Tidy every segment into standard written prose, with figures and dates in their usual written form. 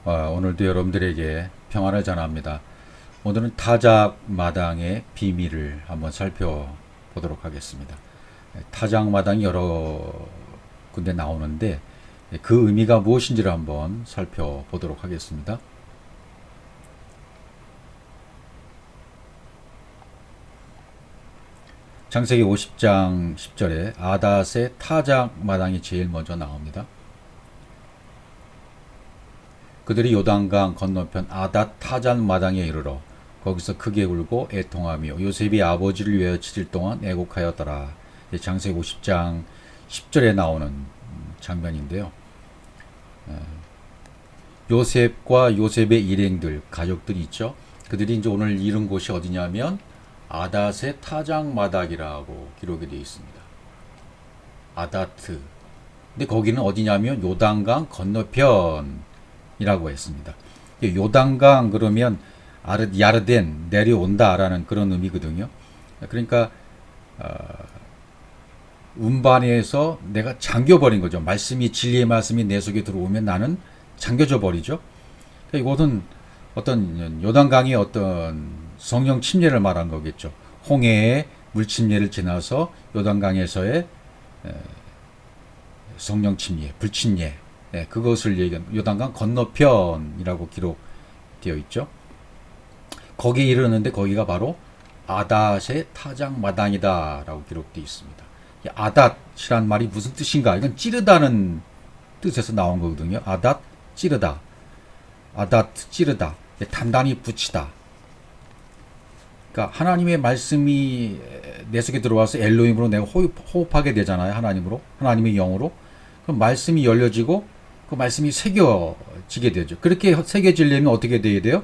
오늘도 여러분들에게 평안을 전합니다. 오늘은 타작마당의 비밀을 한번 살펴보도록 하겠습니다. 타작마당이 여러 군데 나오는데 그 의미가 무엇인지를 한번 살펴보도록 하겠습니다. 창세기 50장 10절에 아닷의 타작마당이 제일 먼저 나옵니다. 그들이 요단강 건너편 아닷 타잔 마당에 이르러 거기서 크게 울고 애통하며 요셉이 아버지를 위하여 7일 동안 애곡하였더라. 창세기 50장 10절에 나오는 장면인데요. 요셉과 요셉의 일행들, 가족들이 있죠. 그들이 이제 오늘 이른 곳이 어디냐면 아닷의 타작 마당이라고 기록이 되어 있습니다. 아다트. 근데 거기는 어디냐면 요단강 건너편 이라고 했습니다. 요단강 그러면 야르덴 내려온다라는 그런 의미거든요. 그러니까 운반에서 내가 잠겨버린 거죠. 말씀이 진리의 말씀이 내 속에 들어오면 나는 잠겨져 버리죠. 그러니까 이것은 어떤 요단강의 어떤 성령 침례를 말한 거겠죠. 홍해의 물 침례를 지나서 요단강에서의 성령 침례, 불 침례, 그것을 얘기한 요단강 건너편이라고 기록되어 있죠. 거기에 이르는데 거기가 바로 아닷의 타작 마당이다라고 기록되어 있습니다. 아닷이란 말이 무슨 뜻인가? 이건 찌르다는 뜻에서 나온 거거든요. 아닷 찌르다, 아닷 찌르다, 단단히 붙이다. 그러니까 하나님의 말씀이 내 속에 들어와서 엘로힘으로 내가 호흡하게 되잖아요. 하나님의 영으로. 그럼 말씀이 열려지고 그 말씀이 새겨지게 되죠. 그렇게 새겨지려면 어떻게 돼야 돼요?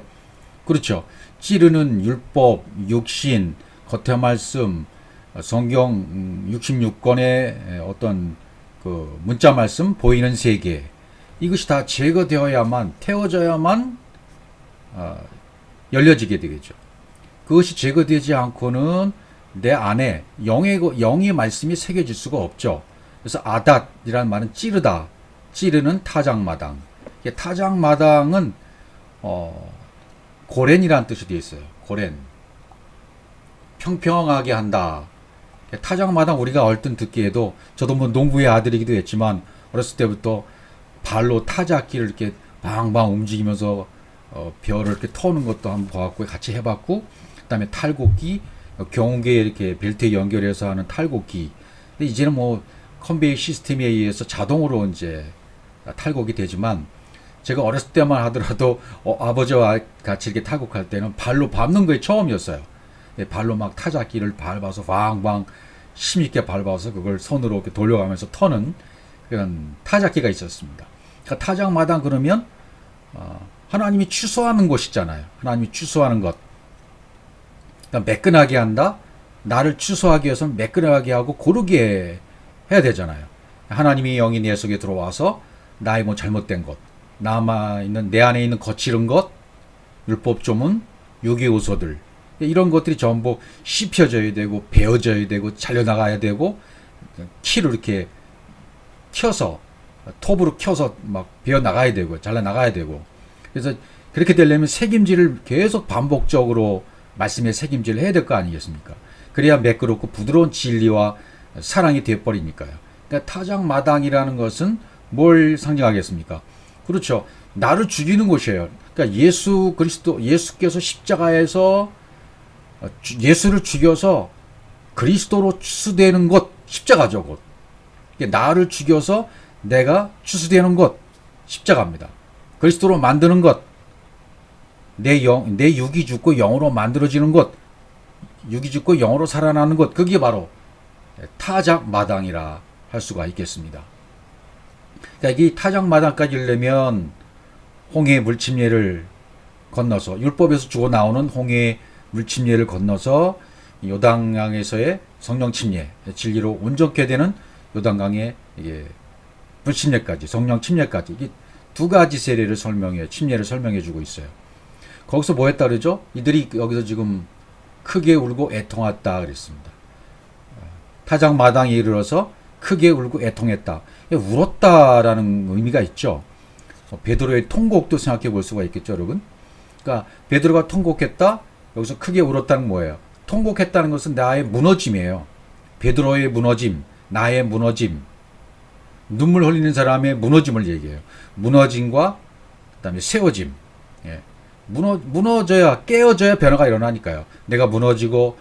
그렇죠. 찌르는 율법, 육신, 겉의 말씀, 성경 66권의 어떤 그 문자 말씀, 보이는 세계, 이것이 다 제거되어야만, 태워져야만 열려지게 되겠죠. 그것이 제거되지 않고는 내 안에 영의 말씀이 새겨질 수가 없죠. 그래서 아닷이라는 말은 찌르다, 찌르는 타작마당. 타작마당은 고렌이라는 뜻이 되어 있어요. 고렌. 평평하게 한다. 타작마당 우리가 얼뜻 듣기에도 저도 뭐 농부의 아들이기도 했지만 어렸을 때부터 발로 타작기를 이렇게 방방 움직이면서 벼를 이렇게 터는 것도 한번 봐갖고 같이 해봤고, 그다음에 탈곡기, 경운기에 이렇게 벨트에 연결해서 하는 탈곡기. 근데 이제는 뭐 컨베이어 시스템에 의해서 자동으로 이제 탈곡이 되지만, 제가 어렸을 때만 하더라도 아버지와 같이 이렇게 탈곡할 때는 발로 밟는 거에 처음이었어요. 발로 막 타작기를 밟아서 방방 힘있게 밟아서 그걸 손으로 이렇게 돌려가면서 터는 그런 타작기가 있었습니다. 그러니까 타작마당 그러면 하나님이 취소하는 곳이잖아요. 하나님이 취소하는 것. 그러니까 매끈하게 한다. 나를 취소하기 위해서는 매끈하게 하고 고르게 해야 되잖아요. 하나님의 영이 내 속에 들어와서 나의 뭐 잘못된 것, 남아있는 내 안에 있는 거칠은 것, 율법 조문, 유기요소들, 이런 것들이 전부 씹혀져야 되고 베어져야 되고 잘려나가야 되고, 키를 이렇게 켜서 톱으로 켜서 막 베어나가야 되고 잘라나가야 되고. 그래서 그렇게 되려면 책임질을 계속 반복적으로 말씀의 책임질을 해야 될 거 아니겠습니까? 그래야 매끄럽고 부드러운 진리와 사랑이 되어버리니까요. 그러니까 타작마당이라는 것은 뭘 상징하겠습니까? 그렇죠. 나를 죽이는 곳이에요. 그러니까 예수께서 십자가에서 예수를 죽여서 그리스도로 추수되는 것, 십자가죠, 곧. 나를 죽여서 내가 추수되는 것, 십자가입니다. 그리스도로 만드는 것, 내 육이 죽고 영으로 만들어지는 것, 육이 죽고 영으로 살아나는 것, 그게 바로 타작마당이라 할 수가 있겠습니다. 그러니까 이 타작마당까지 이르려면 홍해의 물침례를 건너서, 율법에서 주고 나오는 홍해의 물침례를 건너서 요단강에서의 성령 침례, 진리로 온전케 되는 요단강의 물침례까지, 성령 침례까지, 이게 두 가지 세례를 침례를 설명해 주고 있어요. 거기서 뭐 했다 그러죠? 이들이 여기서 지금 크게 울고 애통했다 그랬습니다. 타작마당에 이르러서 크게 울고 애통했다. 울었다라는 의미가 있죠. 베드로의 통곡도 생각해 볼 수가 있겠죠, 여러분. 그러니까 베드로가 통곡했다. 여기서 크게 울었다는 건 뭐예요? 통곡했다는 것은 나의 무너짐이에요. 베드로의 무너짐, 나의 무너짐, 눈물 흘리는 사람의 무너짐을 얘기해요. 무너짐과 그다음에 세워짐. 예. 무너져야, 깨어져야 변화가 일어나니까요. 내가 무너지고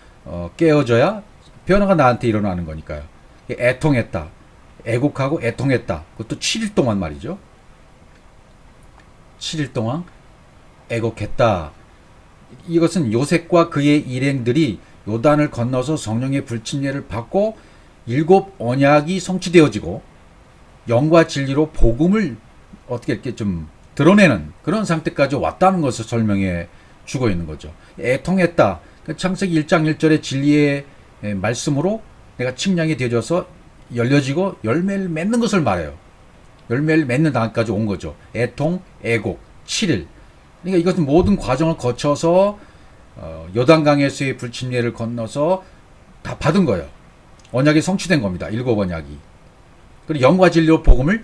깨어져야 변화가 나한테 일어나는 거니까요. 애통했다. 애곡하고 애통했다. 그것도 7일 동안 말이죠. 7일 동안 애곡했다. 이것은 요셉과 그의 일행들이 요단을 건너서 성령의 불침례를 받고 7 언약이 성취되어지고 영과 진리로 복음을 어떻게 이렇게 좀 드러내는 그런 상태까지 왔다는 것을 설명해 주고 있는 거죠. 애통했다. 창세기 1장 1절의 진리의 말씀으로 내가 측량이 되어져서 열려지고 열매를 맺는 것을 말해요. 열매를 맺는 단계까지 온 거죠. 애통, 애곡, 7일. 그러니까 이것은 모든 과정을 거쳐서 요단강에서의 불침례를 건너서 다 받은 거예요. 언약이 성취된 겁니다. 7 언약이. 그리고 영과 진리로 복음을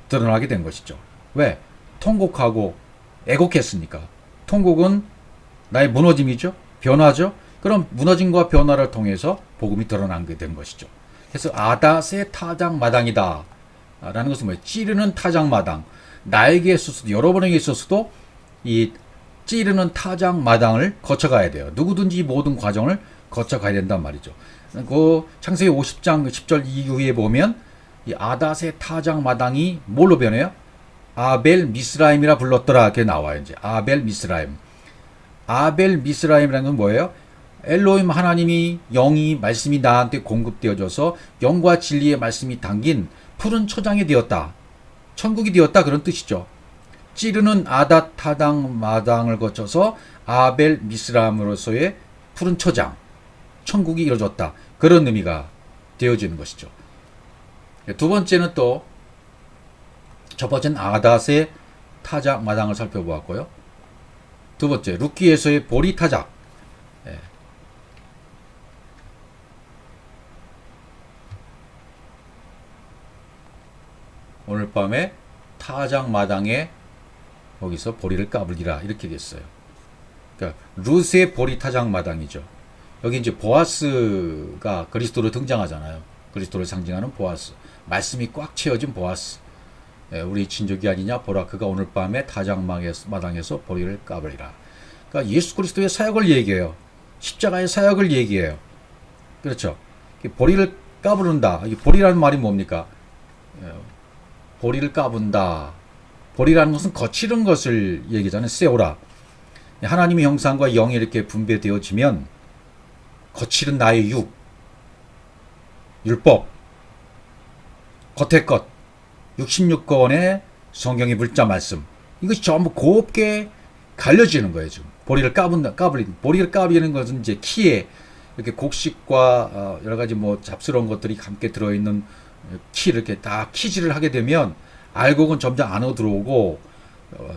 드러나게 된 것이죠. 왜? 통곡하고 애곡했으니까. 통곡은 나의 무너짐이죠. 변화죠. 그럼 무너짐과 변화를 통해서 복음이 드러나게 된 것이죠. 그래서 아닷의 타작마당이다 라는 것은 뭐예요? 찌르는 타작마당. 나에게 있어서도 여러분에게 있어서도 이 찌르는 타작마당을 거쳐가야 돼요. 누구든지 모든 과정을 거쳐가야 된단 말이죠. 그 창세기 50장 10절 이후에 보면 이 아닷의 타작마당이 뭘로 변해요? 아벨 미스라임이라 불렀더라 이렇게 나와요. 이제 아벨 미스라임. 아벨 미스라임이라는 건 뭐예요? 엘로힘 하나님이 영이 말씀이 나한테 공급되어져서 영과 진리의 말씀이 담긴 푸른 초장이 되었다. 천국이 되었다 그런 뜻이죠. 찌르는 아닷 타당 마당을 거쳐서 아벨 미스라임으로서의 푸른 초장, 천국이 이루어졌다. 그런 의미가 되어지는 것이죠. 두 번째는 또 첫 번째는 아닷의 타작 마당을 살펴보았고요. 두 번째 룻기에서의 보리 타작. 오늘 밤에 타작 마당에 거기서 보리를 까불기라 이렇게 됐어요. 그러니까 룻의 보리 타작 마당이죠. 여기 이제 보아스가 그리스도로 등장하잖아요. 그리스도를 상징하는 보아스. 말씀이 꽉 채워진 보아스. 우리 친족이 아니냐 보라 그가 오늘 밤에 타작 마당에서 보리를 까불리라. 그러니까 예수 그리스도의 사역을 얘기해요. 십자가의 사역을 얘기해요. 그렇죠. 보리를 까부른다. 보리라는 말이 뭡니까? 보리를 까분다. 보리라는 것은 거칠은 것을 얘기하잖아요. 세오라. 하나님의 형상과 영이 이렇게 분배되어지면 거칠은 나의 율법, 겉의 것, 66권의 성경의 물자 말씀. 이것이 전부 곱게 갈려지는 거예요, 지금. 보리를 보리를 까부리는 것은 이제 키에 이렇게 곡식과 여러 가지 뭐 잡스러운 것들이 함께 들어있는 키 이렇게 다 키질을 하게 되면 알곡은 점점 안으로 들어오고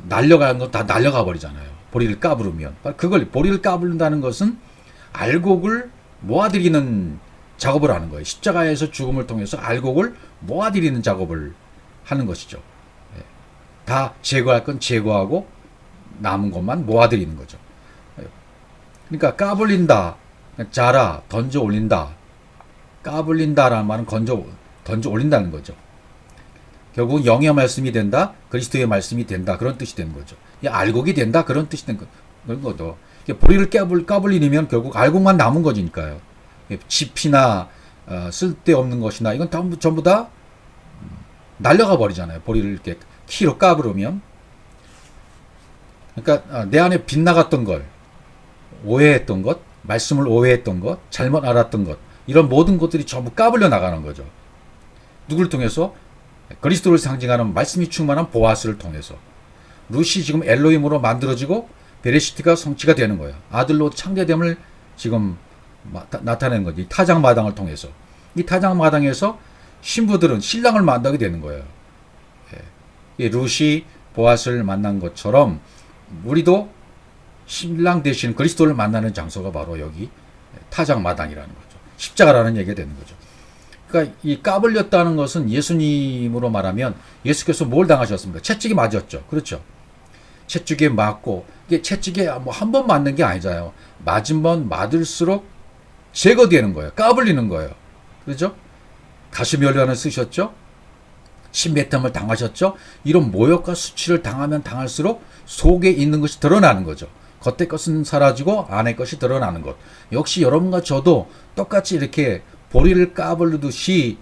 날려가는 건 다 날려가 버리잖아요. 보리를 까부르면. 그걸 보리를 까부른다는 것은 알곡을 모아들이는 작업을 하는 거예요. 십자가에서 죽음을 통해서 알곡을 모아들이는 작업을 하는 것이죠. 다 제거할 건 제거하고 남은 것만 모아들이는 거죠. 그러니까 까불린다, 자라, 던져 올린다. 까불린다라는 말은 던져 올린다는 거죠. 결국 영의 말씀이 된다, 그리스도의 말씀이 된다 그런 뜻이 되는 거죠. 알곡이 된다 그런 뜻이 된 그런 거죠. 보리를 까불리면 결국 알곡만 남은 거니까요. 짚이나 쓸데없는 것이나 이건 전부 다 날려가 버리잖아요. 보리를 이렇게 키로 까부르면. 그러니까 내 안에 빗나갔던 걸, 오해했던 것, 말씀을 오해했던 것, 잘못 알았던 것, 이런 모든 것들이 전부 까불려 나가는 거죠. 누굴 통해서? 그리스도를 상징하는 말씀이 충만한 보아스를 통해서. 룻이 지금 엘로힘으로 만들어지고 베레시트가 성취가 되는 거예요. 아들로 창대됨을 지금 나타내는 거지. 이 타작마당을 통해서. 이 타작마당에서 신부들은 신랑을 만나게 되는 거예요. 이 룻이 보아스를 만난 것처럼 우리도 신랑 대신 그리스도를 만나는 장소가 바로 여기 타작마당이라는 거죠. 십자가라는 얘기가 되는 거죠. 그러니까 이 까불렸다는 것은 예수님으로 말하면 예수께서 뭘 당하셨습니까? 채찍에 맞았죠. 그렇죠. 채찍에 맞고 이게 채찍에 뭐 한 번 맞는 게 아니잖아요. 맞으면 맞을수록 제거되는 거예요. 까불리는 거예요. 그렇죠? 가시면류관을 쓰셨죠? 침뱉음을 당하셨죠? 이런 모욕과 수치를 당하면 당할수록 속에 있는 것이 드러나는 거죠. 겉의 것은 사라지고 안의 것이 드러나는 것. 역시 여러분과 저도 똑같이 이렇게 보리를 까불듯이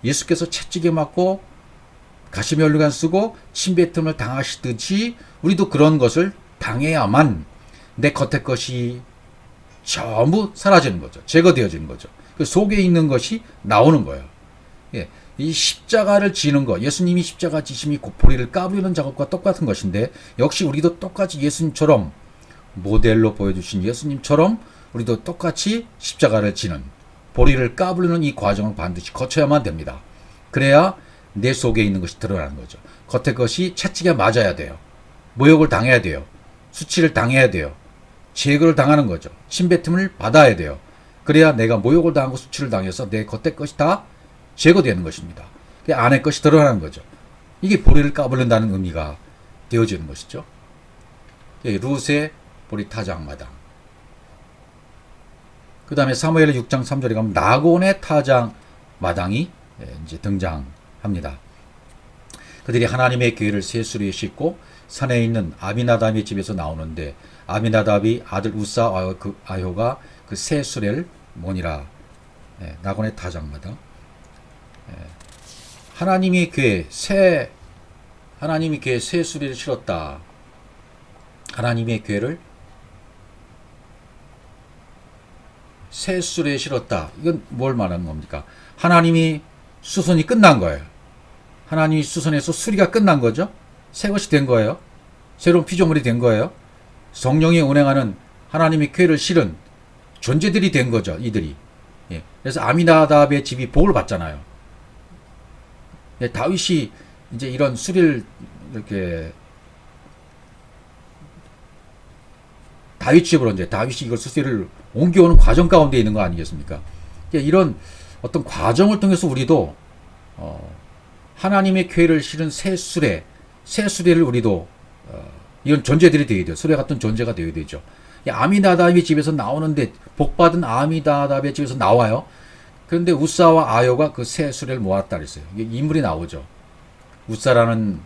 예수께서 채찍에 맞고 가시면류관 쓰고 침뱉음을 당하시듯이 우리도 그런 것을 당해야만 내 겉의 것이 전부 사라지는 거죠. 제거되어지는 거죠. 그 속에 있는 것이 나오는 거예요. 예, 이 십자가를 지는 거, 예수님이 십자가 지심이 보리를 까부리는 작업과 똑같은 것인데 역시 우리도 똑같이 예수님처럼 모델로 보여주신 예수님처럼 우리도 똑같이 십자가를 지는 보리를 까부리는 이 과정을 반드시 거쳐야만 됩니다. 그래야 내 속에 있는 것이 드러나는 거죠. 겉의 것이 채찍에 맞아야 돼요. 모욕을 당해야 돼요. 수치를 당해야 돼요. 제거를 당하는 거죠. 침뱉음을 받아야 돼요. 그래야 내가 모욕을 당하고 수치를 당해서 내 겉의 것이 다 제거되는 것입니다. 안의 것이 드러나는 거죠. 이게 보리를 까불는다는 의미가 되어지는 것이죠. 룻의 보리 타작마당. 그 다음에 사무엘 6장 3절에 가면 나곤의 타작마당이 이제 등장합니다. 그들이 하나님의 교회를 셋수리에 싣고 산에 있는 아미나답의 집에서 나오는데 아미나답이 아들 우사 아효가 그 새 수레를 모니라. 나곤의 타작마당. 하나님의 교회 하나님의 교회 새 수레를 실었다. 하나님의 교회를 새 수레에 실었다. 이건 뭘 말하는 겁니까? 하나님이 수선이 끝난 거예요. 하나님이 수선에서 수리가 끝난 거죠. 새 것이 된 거예요. 새로운 피조물이 된 거예요. 성령이 운행하는 하나님의 교회를 실은 존재들이 된 거죠. 이들이. 그래서 아미나답의 집이 복을 받잖아요. 다윗이 이제 이런 수리를 이렇게 다윗 집으로 이제 다윗이 이걸 수리를 옮겨오는 과정 가운데 있는 거 아니겠습니까? 이런 어떤 과정을 통해서 우리도 하나님의 교회를 실은 새 수레를 우리도 이런 존재들이 되어야 돼요. 수레 같은 존재가 되어야 되죠. 아미나답의 집에서 나오는데 복받은 아미나답의 집에서 나와요. 그런데 우사와 아요가 그 새 수레를 모았다 그랬어요. 인물이 나오죠. 우사라는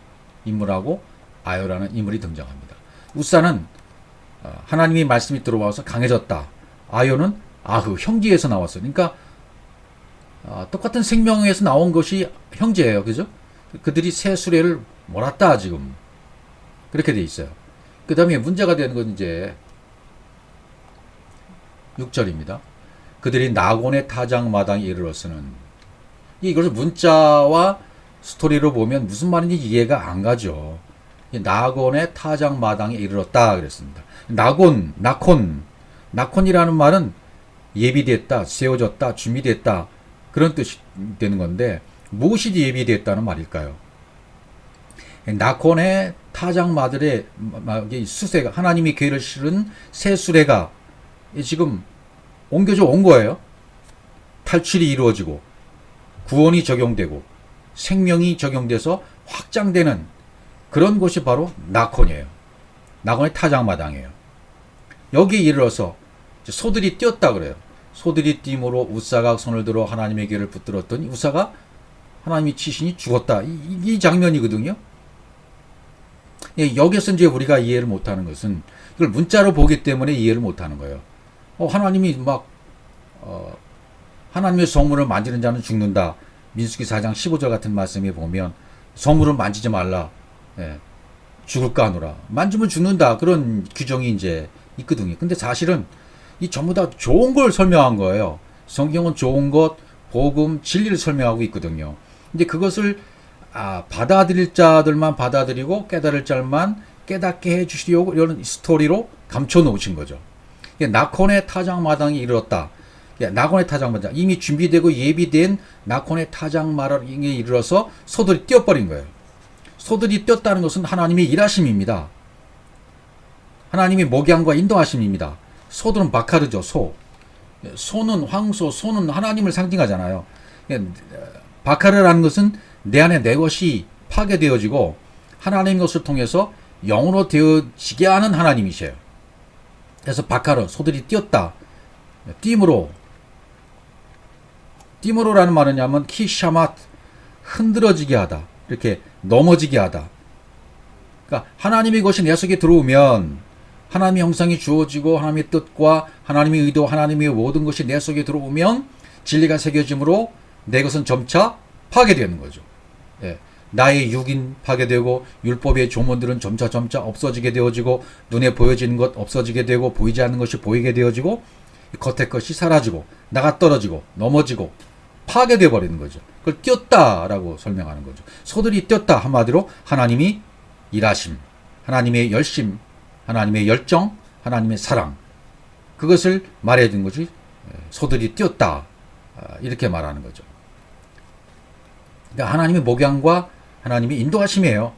인물하고 아요라는 인물이 등장합니다. 우사는 하나님의 말씀이 들어와서 강해졌다. 아요는 형제에서 나왔어요. 그러니까 똑같은 생명에서 나온 것이 형제예요. 그죠? 그들이 새 수레를 몰았다 지금. 그렇게 돼 있어요. 그 다음에 문제가 되는 건 이제 6절입니다. 그들이 나곤의 타작마당에 이르렀으는 이것을 문자와 스토리로 보면 무슨 말인지 이해가 안 가죠. 나곤의 타작마당에 이르렀다 그랬습니다. 나콘이라는 말은 예비됐다, 세워졌다, 준비됐다 그런 뜻이 되는 건데 무엇이 예비됐다는 말일까요? 나콘의 타작마들의 수세가 하나님이 교회를 실은 새 수레가 지금 옮겨져 온 거예요. 탈출이 이루어지고 구원이 적용되고 생명이 적용돼서 확장되는 그런 곳이 바로 나콘이에요. 나콘의 타작마당이에요. 여기에 이르러서 소들이 뛰었다 그래요. 소들이 띠므로 우사가 손을 들어 하나님의 교회를 붙들었더니 우사가 하나님이 치시니 죽었다. 이 장면이거든요. 여기서 이제 우리가 이해를 못하는 것은 이걸 문자로 보기 때문에 이해를 못하는 거예요. 하나님이 하나님의 성물을 만지는 자는 죽는다. 민수기 4장 15절 같은 말씀에 보면 성물을 만지지 말라. 죽을까 하노라. 만지면 죽는다. 그런 규정이 이제 있거든요. 근데 사실은 이 전부 다 좋은 걸 설명한 거예요. 성경은 좋은 것, 복음, 진리를 설명하고 있거든요. 근데 그것을 받아들일 자들만 받아들이고 깨달을 자만 깨닫게 해주시려고 이런 스토리로 감춰놓으신 거죠. 나콘의 타작마당이 이르렀다. 나콘의 타작마당 이미 준비되고 예비된 나콘의 타작마당에 이르러서 소들이 뛰어버린 거예요. 소들이 뛰었다는 것은 하나님의 일하심입니다. 하나님의 목양과 인도하심입니다. 소들은 바카르죠. 소는 황소, 소는 하나님을 상징하잖아요. 바카르라는 것은 내 안에 내 것이 파괴되어지고 하나님의 것을 통해서 영으로 되어지게 하는 하나님이세요. 그래서 바카르, 소들이 뛰었다. 띠므로라는 말은 뭐냐면 키샤맛, 흔들어지게 하다. 이렇게 넘어지게 하다. 그러니까 하나님의 것이 내 속에 들어오면 하나님의 형상이 주어지고 하나님의 뜻과 하나님의 의도, 하나님의 모든 것이 내 속에 들어오면 진리가 새겨짐으로 내 것은 점차 파괴되는 거죠. 예. 나의 육인 파괴되고 율법의 조문들은 점차 없어지게 되어지고 눈에 보여지는 것 없어지게 되고 보이지 않는 것이 보이게 되어지고 겉의 것이 사라지고 나가 떨어지고 넘어지고 파괴되어 버리는 거죠. 그걸 뛰었다라고 설명하는 거죠. 소들이 뛰었다 한마디로 하나님이 일하심, 하나님의 열심, 하나님의 열정, 하나님의 사랑, 그것을 말해준 것이 소들이 뛰었다, 이렇게 말하는 거죠. 그러니까 하나님의 목양과 하나님의 인도하심이에요.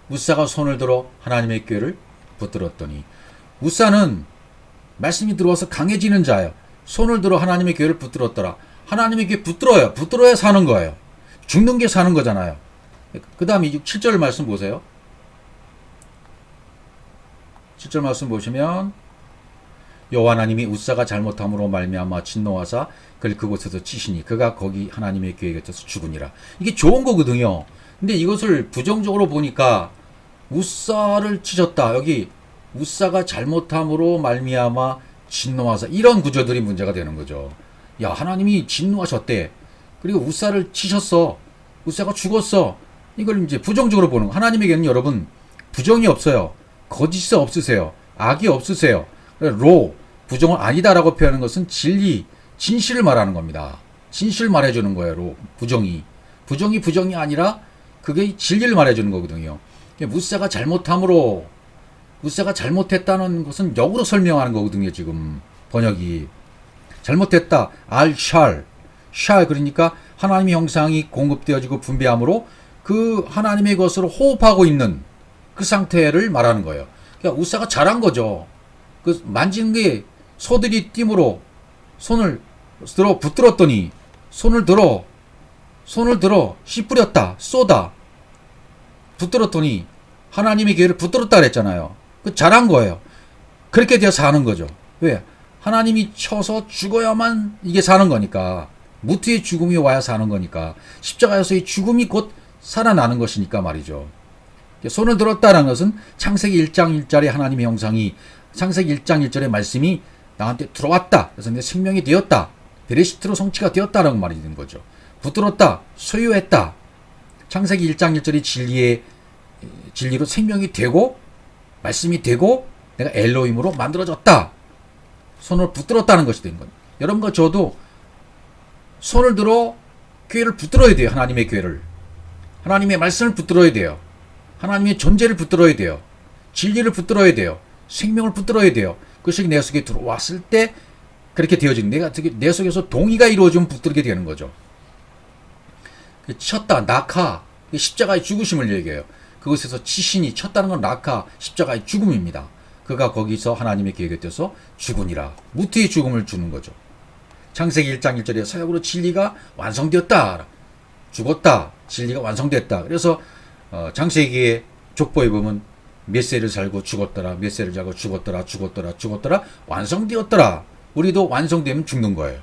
우사가 손을 들어 하나님의 꾀를 붙들었더니, 우사는 말씀이 들어와서 강해지는 자예요. 손을 들어 하나님의 꾀를 붙들었더라. 하나님의 꾀 붙들어요. 붙들어야 사는 거예요. 죽는 게 사는 거잖아요. 그 다음에 7절 말씀 보세요. 7절 말씀 보시면 여호와 하나님이 우사가 잘못함으로 말미암아 진노하사 그를 그곳에서 치시니 그가 거기 하나님의 궤에 곁에서 죽으니라. 이게 좋은 거거든요. 근데 이것을 부정적으로 보니까 우사를 치셨다. 여기 우사가 잘못함으로 말미암아 진노하사, 이런 구조들이 문제가 되는 거죠. 야, 하나님이 진노하셨대. 그리고 우사를 치셨어. 우사가 죽었어. 이걸 이제 부정적으로 보는 거. 하나님에게는 여러분 부정이 없어요. 거짓이 없으세요. 악이 없으세요. 부정은 아니다라고 표현하는 것은 진리, 진실을 말하는 겁니다. 진실을 말해주는 거예요. 부정이 아니라 그게 진리를 말해주는 거거든요. 무사가 잘못함으로, 무사가 잘못했다는 것은 역으로 설명하는 거거든요. 지금 번역이 잘못했다. 샬 그러니까 하나님의 형상이 공급되어지고 분배함으로 그 하나님의 것으로 호흡하고 있는 그 상태를 말하는 거예요. 그러니까 우사가 잘한 거죠. 그 만지는 게 소들이 띠므로 손을 들어 붙들었더니 손을 들어 씨 뿌렸다, 쏘다, 붙들었더니 하나님의 궤를 붙들었다 그랬잖아요. 그 잘한 거예요. 그렇게 되어 사는 거죠. 왜? 하나님이 쳐서 죽어야만 이게 사는 거니까. 무트의 죽음이 와야 사는 거니까. 십자가에서의 죽음이 곧 살아나는 것이니까 말이죠. 손을 들었다는 것은 창세기 1장 1절의 하나님의 형상이, 창세기 1장 1절의 말씀이 나한테 들어왔다. 그래서 내 생명이 되었다. 베레시트로 성취가 되었다라는 말이 되는 거죠. 붙들었다. 소유했다. 창세기 1장 1절이 진리로 생명이 되고 말씀이 되고 내가 엘로힘으로 만들어졌다. 손을 붙들었다는 것이 된 겁니다. 여러분과 저도 손을 들어 궤를 붙들어야 돼요. 하나님의 궤를. 하나님의 말씀을 붙들어야 돼요. 하나님의 존재를 붙들어야 돼요. 진리를 붙들어야 돼요. 생명을 붙들어야 돼요. 그것이 내 속에 들어왔을 때 그렇게 되어지는, 내 속에서 동의가 이루어지면 붙들게 되는 거죠. 쳤다, 낙하, 십자가의 죽으심을 얘기해요. 그것에서 치신이, 쳤다는 건 낙하, 십자가의 죽음입니다. 그가 거기서 하나님의 계획에 곁에서 죽으니라. 무트의 죽음을 주는 거죠. 창세기 1장 1절에 서약으로 진리가 완성되었다. 죽었다. 진리가 완성됐다. 그래서 창세기의 족보에 보면 몇 세를 살고 죽었더라. 몇 세를 살고 죽었더라. 완성되었더라. 우리도 완성되면 죽는 거예요.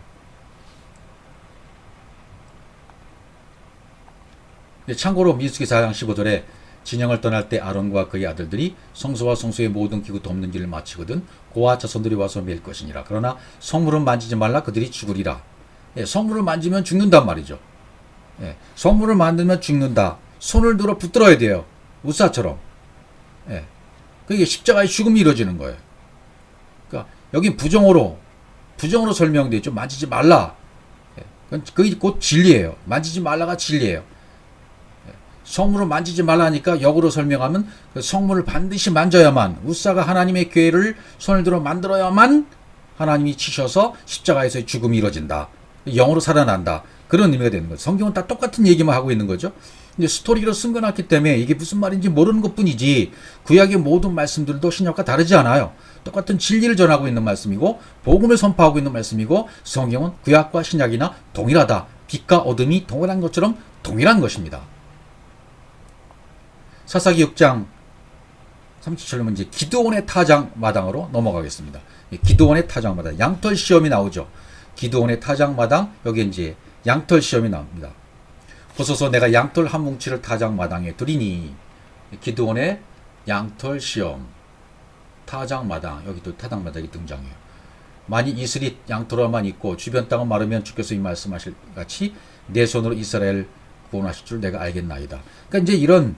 참고로 민수기 4장 15절에 진영을 떠날 때 아론과 그의 아들들이 성소와 성소의 모든 기구 덮는 길을 마치거든 고아 자손들이 와서 맬 것이니라. 그러나 성물은 만지지 말라. 그들이 죽으리라. 성물을 만지면 죽는단 말이죠. 성물을 만들면 죽는다. 손을 들어 붙들어야 돼요. 우사처럼. 그게 십자가의 죽음이 이루어지는 거예요. 그러니까 여기 부정어로 설명되어 있죠. 만지지 말라. 그게 곧 진리예요. 만지지 말라가 진리예요. 성물을 만지지 말라니까 역으로 설명하면 그 성물을 반드시 만져야만, 우사가 하나님의 궤를 손을 들어 만들어야만 하나님이 치셔서 십자가에서의 죽음이 이루어진다. 영으로 살아난다. 그런 의미가 되는 거죠. 성경은 다 똑같은 얘기만 하고 있는 거죠. 근데 스토리로 쓴 건 않기 때문에 이게 무슨 말인지 모르는 것뿐이지, 구약의 모든 말씀들도 신약과 다르지 않아요. 똑같은 진리를 전하고 있는 말씀이고 복음을 선포하고 있는 말씀이고 성경은 구약과 신약이나 동일하다. 빛과 어둠이 동일한 것처럼 동일한 것입니다. 사사기 6장 37절은 이제 기드온의 타작 마당으로 넘어가겠습니다. 기드온의 타작 마당, 양털 시험이 나오죠. 기드온의 타작 마당, 여기 이제 양털 시험이 나옵니다. 보소서 내가 양털 한 뭉치를 타작 마당에 두리니. 기드온의 양털 시험, 타작 마당, 여기도 타작 마당이 등장해요. 만일 이슬이 양털에만 있고 주변 땅은 마르면 주께서 이 말씀하실 같이 내 손으로 이스라엘 구원하실 줄 내가 알겠나이다. 그러니까 이제 이런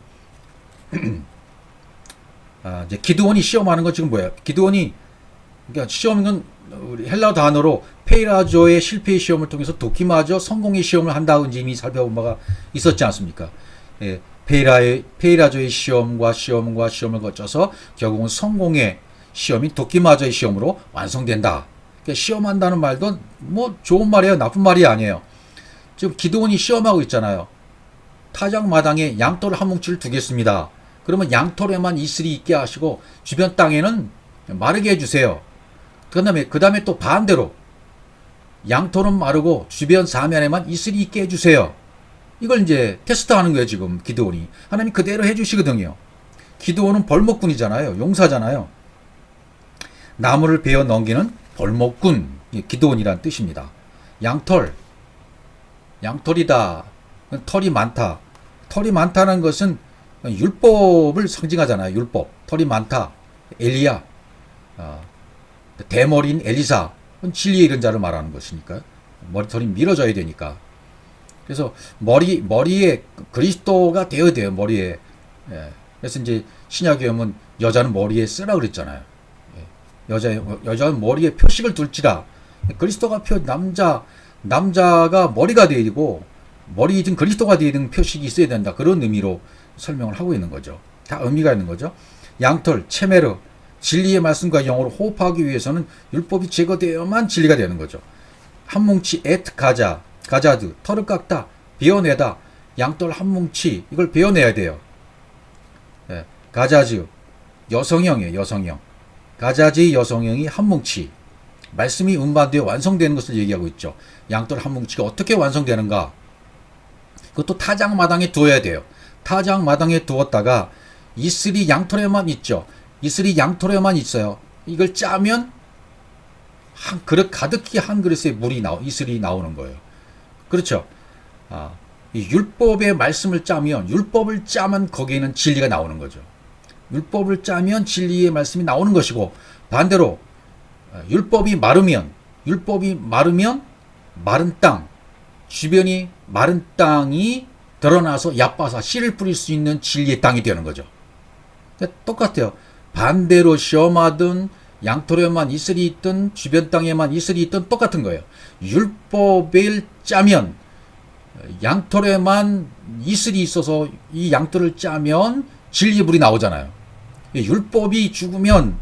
이제 기드온이 시험하는 건 지금 뭐예요? 기드온이 그러니까 시험은 우리 헬라 단어로 페이라조의 실패의 시험을 통해서 도키마저 성공의 시험을 한다고 이미 살펴본 바가 있었지 않습니까? 예, 페이라조의 시험과 시험을 거쳐서 결국은 성공의 시험인 도키마저의 시험으로 완성된다. 그러니까 시험한다는 말도 뭐 좋은 말이에요, 나쁜 말이 아니에요. 지금 기드온이 시험하고 있잖아요. 타작 마당에 양털 한 뭉치를 두겠습니다. 그러면 양털에만 이슬이 있게 하시고 주변 땅에는 마르게 해주세요. 그 다음에 또 반대로 양털은 마르고 주변 사면에만 이슬이 있게 해주세요. 이걸 이제 테스트하는 거예요. 지금 기드온이 하나님 그대로 해주시거든요. 기드온은 벌목군이잖아요. 용사잖아요. 나무를 베어 넘기는 벌목군, 기드온이란 뜻입니다. 양털이다. 털이 많다. 털이 많다는 것은 율법을 상징하잖아요. 율법. 털이 많다. 엘리야, 대머리인 엘리사, 진리의 이런 자를 말하는 것이니까 머리털이 밀어져야 되니까. 그래서 머리에 그리스도가 되어야 돼요. 머리에. 예. 그래서 이제 신약에 보면 여자는 머리에 쓰라 그랬잖아요. 예. 여자는 머리에 표식을 둘지라. 그리스도가 남자가 머리가 되어야 되고 머리 등 그리스도가 되어야 되는 표식이 있어야 된다. 그런 의미로 설명을 하고 있는 거죠. 다 의미가 있는 거죠. 양털, 체메르, 진리의 말씀과 영어로 호흡하기 위해서는 율법이 제거되어야만 진리가 되는 거죠. 한 뭉치 가자드, 털을 깎다, 베어내다, 양털 한 뭉치, 이걸 베어내야 돼요. 예, 가자즈, 여성형이에요, 여성형. 가자지 여성형이 한 뭉치. 말씀이 운반되어 완성되는 것을 얘기하고 있죠. 양털 한 뭉치가 어떻게 완성되는가? 그것도 타작 마당에 두어야 돼요. 타작 마당에 두었다가 이슬이 양털에만 있죠. 이슬이 양털에만 있어요. 이걸 짜면 한 그릇 가득히 한 그릇에 이슬이 나오는 거예요. 그렇죠. 이 율법의 말씀을 율법을 짜면 거기에는 진리가 나오는 거죠. 율법을 짜면 진리의 말씀이 나오는 것이고, 반대로 율법이 마르면 마른 땅, 주변이 마른 땅이 드러나서 얕바사 씨를 뿌릴 수 있는 진리의 땅이 되는 거죠. 그러니까 똑같아요. 반대로 시험하든 양털에만 이슬이 있든 주변 땅에만 이슬이 있든 똑같은 거예요. 율법을 짜면 양털에만 이슬이 있어서 이 양털을 짜면 진리의 불이 나오잖아요. 율법이 죽으면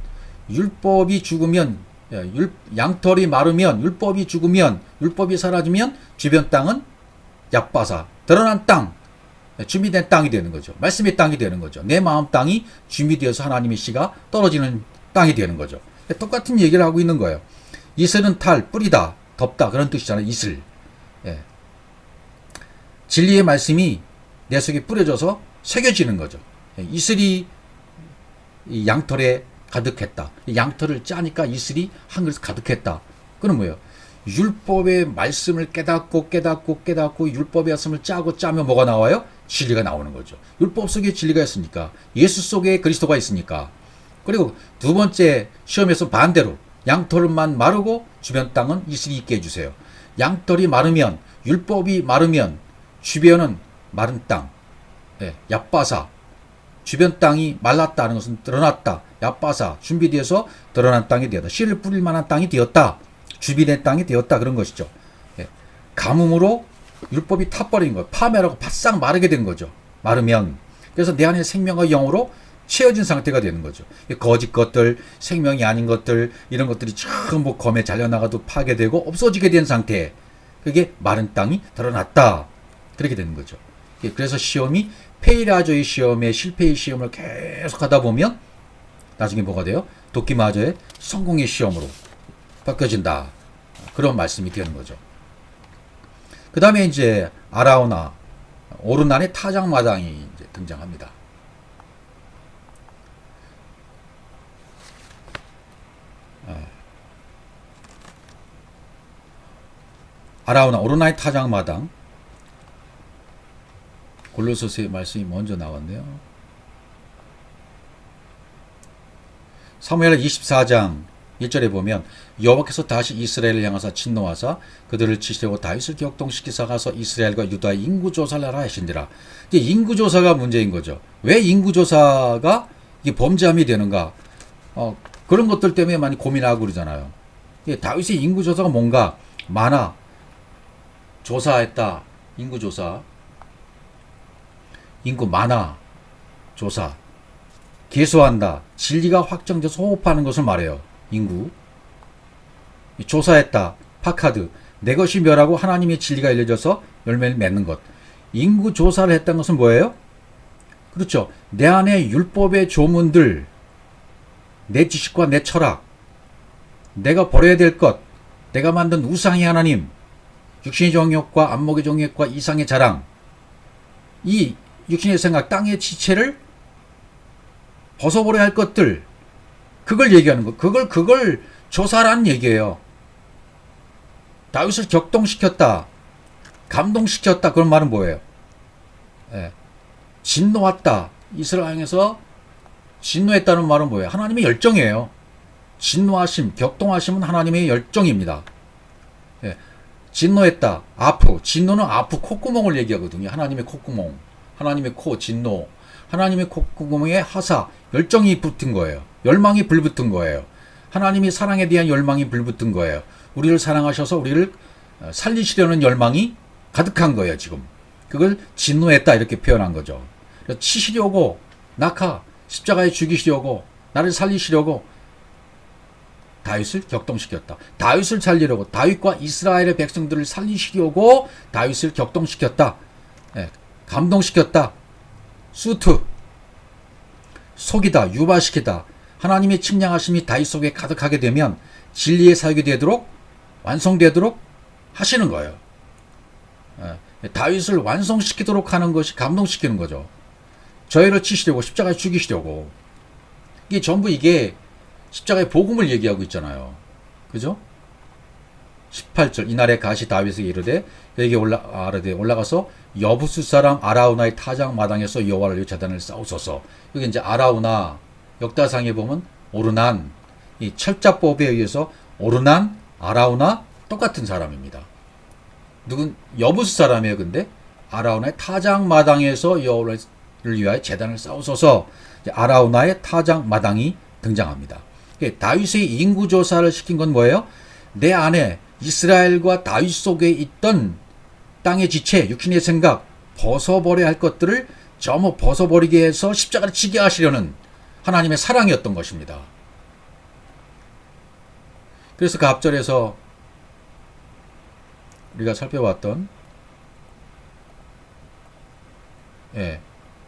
양털이 마르면 율법이 죽으면 율법이 사라지면 주변 땅은 얕바사 드러난 땅, 준비된 땅이 되는 거죠. 말씀의 땅이 되는 거죠. 내 마음 땅이 준비되어서 하나님의 씨가 떨어지는 땅이 되는 거죠. 똑같은 얘기를 하고 있는 거예요. 이슬은 탈, 뿌리다, 덮다 그런 뜻이잖아요. 이슬. 예. 진리의 말씀이 내 속에 뿌려져서 새겨지는 거죠. 이슬이 이 양털에 가득했다. 양털을 짜니까 이슬이 한 그릇 가득했다. 그건 뭐예요? 율법의 말씀을 깨닫고 율법의 말씀을 짜면 뭐가 나와요? 진리가 나오는 거죠. 율법 속에 진리가 있으니까, 예수 속에 그리스도가 있으니까. 그리고 두 번째 시험에서 반대로 양털만 마르고 주변 땅은 이슬이 있게 해주세요. 양털이 마르면, 율법이 마르면 주변은 마른 땅, 얕바사, 주변 땅이 말랐다는 것은 드러났다. 얕바사, 준비되어서 드러난 땅이 되었다. 씨를 뿌릴 만한 땅이 되었다. 준비된 땅이 되었다. 그런 것이죠. 가뭄으로 율법이 타버린 거예요. 파멸하고 바싹 마르게 된 거죠. 마르면. 그래서 내 안에 생명과 영으로 채워진 상태가 되는 거죠. 거짓 것들, 생명이 아닌 것들, 이런 것들이 전부 검에 잘려나가도 파괴되고 없어지게 된 상태. 그게 마른 땅이 드러났다. 그렇게 되는 거죠. 그래서 시험이 페이라조의 시험에 실패의 시험을 계속 하다 보면 나중에 뭐가 돼요? 도끼마저의 성공의 시험으로 바뀌어진다. 그런 말씀이 되는 거죠. 그 다음에 이제 아라우나, 오르난의 타작마당이 이제 등장합니다. 아라우나, 오르난의 타작마당. 골로새서의 말씀이 먼저 나왔네요. 사무엘 24장 1절에 보면 여호와께서 다시 이스라엘을 향하사 진노하사 그들을 치시려고 다윗을 격동시키사 가서 이스라엘과 유다의 인구조사를 하라 하신지라. 이제 인구조사가 문제인 거죠. 왜 인구조사가 이게 범죄함이 되는가? 그런 것들 때문에 많이 고민하고 그러잖아요. 다윗의 인구조사가 뭔가 많아. 조사했다. 인구조사. 인구 많아. 조사. 개수한다. 진리가 확정돼서 호흡하는 것을 말해요. 인구. 조사했다. 파카드. 내 것이 멸하고 하나님의 진리가 알려져서 열매를 맺는 것. 인구 조사를 했다는 것은 뭐예요? 그렇죠. 내 안에 율법의 조문들, 내 지식과 내 철학, 내가 버려야 될 것, 내가 만든 우상의 하나님, 육신의 정욕과 안목의 정욕과 이상의 자랑, 이 육신의 생각, 땅의 지체를 벗어버려야 할 것들, 그걸 얘기하는 거. 그걸 조사라는 얘기예요. 다윗을 격동시켰다. 감동시켰다. 그런 말은 뭐예요? 진노했다. 이스라엘 향해서 진노했다는 말은 뭐예요? 하나님의 열정이에요. 진노하심, 격동하심은 하나님의 열정입니다. 진노했다. 아프. 진노는 아프 콧구멍을 얘기하거든요. 하나님의 콧구멍. 하나님의 코, 진노. 하나님의 콧구멍에 하사, 열정이 붙은 거예요. 열망이 불붙은 거예요. 하나님이 사랑에 대한 열망이 불붙은 거예요. 우리를 사랑하셔서 우리를 살리시려는 열망이 가득한 거예요, 지금. 그걸 진노했다 이렇게 표현한 거죠. 치시려고, 낙하, 십자가에 죽이시려고, 나를 살리시려고 다윗을 격동시켰다. 다윗을 살리려고, 다윗과 이스라엘의 백성들을 살리시려고 다윗을 격동시켰다. 감동시켰다. 수트, 속이다, 유발시키다. 하나님의 측량하심이 다윗 속에 가득하게 되면 진리의 사역이 되도록, 완성되도록 하시는 거예요. 다윗을 완성시키도록 하는 것이 감동시키는 거죠. 저희를 치시려고, 십자가에 죽이시려고. 이게 전부 이게 십자가의 복음을 얘기하고 있잖아요. 그죠? 18절 이날에 가시 다윗에게 이르되 여기에 올라가서 여부수 사람 아라우나의 타작 마당에서 여호와를 위해 제단을 쌓으소서. 여기 이제 아라우나 역다상에 보면 오르난, 이 철자법에 의해서 오르난, 아라우나 똑같은 사람입니다. 누군 여부수 사람이에요. 근데 아라우나의 타작 마당에서 여호와를 위하여 제단을 쌓으소서. 아라우나의 타작 마당이 등장합니다. 다윗의 인구 조사를 시킨 건 뭐예요? 내 안에 이스라엘과 다윗 속에 있던 땅의 지체, 육신의 생각, 벗어버려야 할 것들을 전부 벗어버리게 해서 십자가를 지게 하시려는 하나님의 사랑이었던 것입니다. 그래서 그 앞절에서 우리가 살펴봤던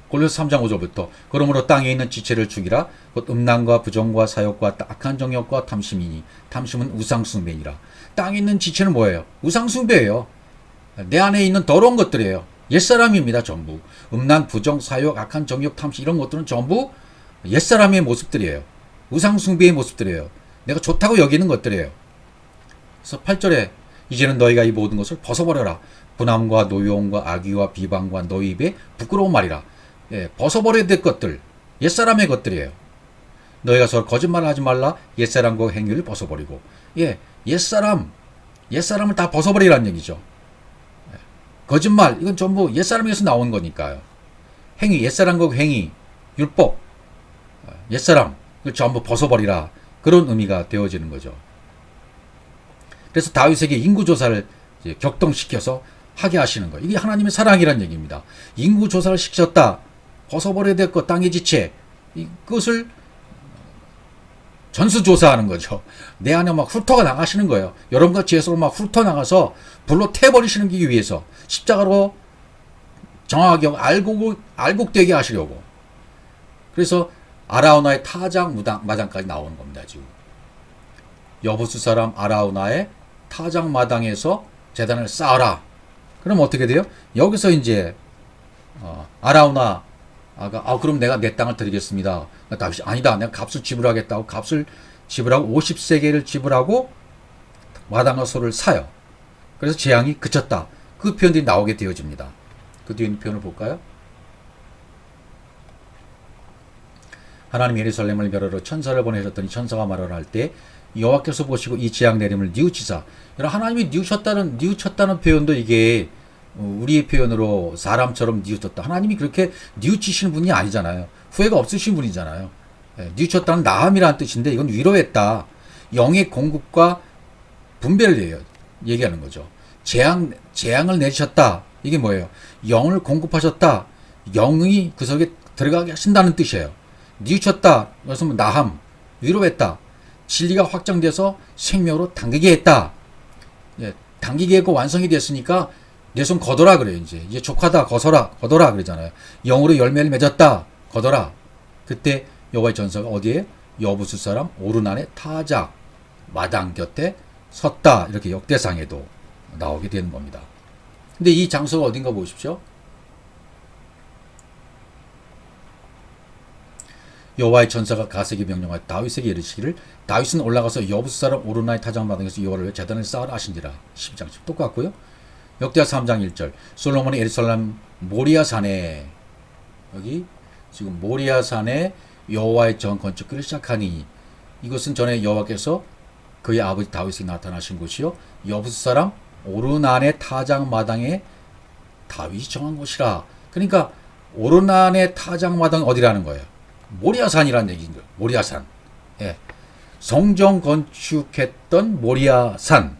골로새 3장 5절부터 그러므로 땅에 있는 지체를 죽이라 곧 음란과 부정과 사욕과 악한 정욕과 탐심이니 탐심은 우상숭배니라. 땅에 있는 지체는 뭐예요? 우상숭배예요. 내 안에 있는 더러운 것들이에요. 옛사람입니다. 전부. 음란, 부정, 사욕, 악한 정욕, 탐심 이런 것들은 전부 옛사람의 모습들이에요. 우상숭배의 모습들이에요. 내가 좋다고 여기는 것들이에요. 그래서 8절에 이제는 너희가 이 모든 것을 벗어버려라. 분함과 노여움과 악의와 비방과 너희 입에 부끄러운 말이라. 벗어버려야 될 것들, 옛사람의 것들이에요. 너희가 서로 거짓말을 하지 말라. 옛사람과 행위를 벗어버리고. 옛사람을 다 벗어버리라는 얘기죠. 거짓말, 이건 전부 옛사람에서 나온 거니까요. 행위, 옛사람과 행위, 율법, 옛사람, 이걸 전부 벗어버리라. 그런 의미가 되어지는 거죠. 그래서 다윗에게 인구조사를 격동시켜서 하게 하시는 거예요. 이게 하나님의 사랑이란 얘기입니다. 인구조사를 시켰다. 벗어버려야 될 것, 땅의 지체, 이것을 전수조사하는 거죠. 내 안에 막 훑어 나가시는 거예요. 여러분과 죄수로 막 훑어 나가서 불로 태버리시는 기 위해서 십자가로 정확하게 알곡되게 하시려고. 그래서 아라우나의 타작 마당까지 나오는 겁니다. 지금 여부수 사람 아라우나의 타작 마당에서 제단을 쌓아라. 그럼 어떻게 돼요? 여기서 이제 아라우나가 그럼 내가 내 땅을 드리겠습니다. 다윗이 아니다. 내가 값을 지불하겠다고 값을 지불하고 50세겔을 지불하고 마당과 소를 사요. 그래서 재앙이 그쳤다. 그 표현들이 나오게 되어집니다. 그 뒤에 있는 표현을 볼까요? 하나님 예루살렘을 멸하러 천사를 보내셨더니 천사가 말하라 할 때 여호와께서 보시고 이 재앙 내림을 뉘우치사. 하나님이 뉘우쳤다는 표현도 이게 우리의 표현으로 사람처럼 뉘우쳤다. 하나님이 그렇게 뉘우치시는 분이 아니잖아요. 후회가 없으신 분이잖아요. 뉘우쳤다는 나함이라는 뜻인데 이건 위로했다. 영의 공급과 분배를 얘기하는 거죠. 재앙을 내리셨다. 이게 뭐예요? 영을 공급하셨다. 영이 그 속에 들어가게 하신다는 뜻이에요. 뉘우쳤다. 그래서 나함, 위로했다. 진리가 확장돼서 생명으로 당기게 했다. 당기게 했고 완성이 됐으니까 내 손 거둬라 그래요. 이제 족하다 거둬라 그러잖아요. 영으로 열매를 맺었다 거둬라. 그때 여호와의 전사가 어디에? 여부수 사람 오르난의 타작 마당 곁에 섰다. 이렇게 역대상에도 나오게 되는 겁니다. 근데 이 장소가 어딘가 보십시오. 여호와의 전사가 가세에게 명령하여 다윗에게 이르시기를 다윗은 올라가서 여부수 사람 오르나의 타작 마당에서 여호와를 위해 제단을 쌓으라 하신지라. 12장 똑같고요. 역대하 3장 1절 솔로몬이 예루살렘 모리아산에 여기 지금 모리아산에 여호와의 전 건축기를 시작하니 이것은 전에 여호와께서 그의 아버지 다윗에게 나타나신 곳이요 여부수 사람 오르난의 타작 마당에 다윗이 정한 곳이라. 그러니까 오르난의 타작 마당이 어디라는 거예요? 모리아산이라는 얘기인 거예요. 모리아산. 성전 건축했던 모리아산.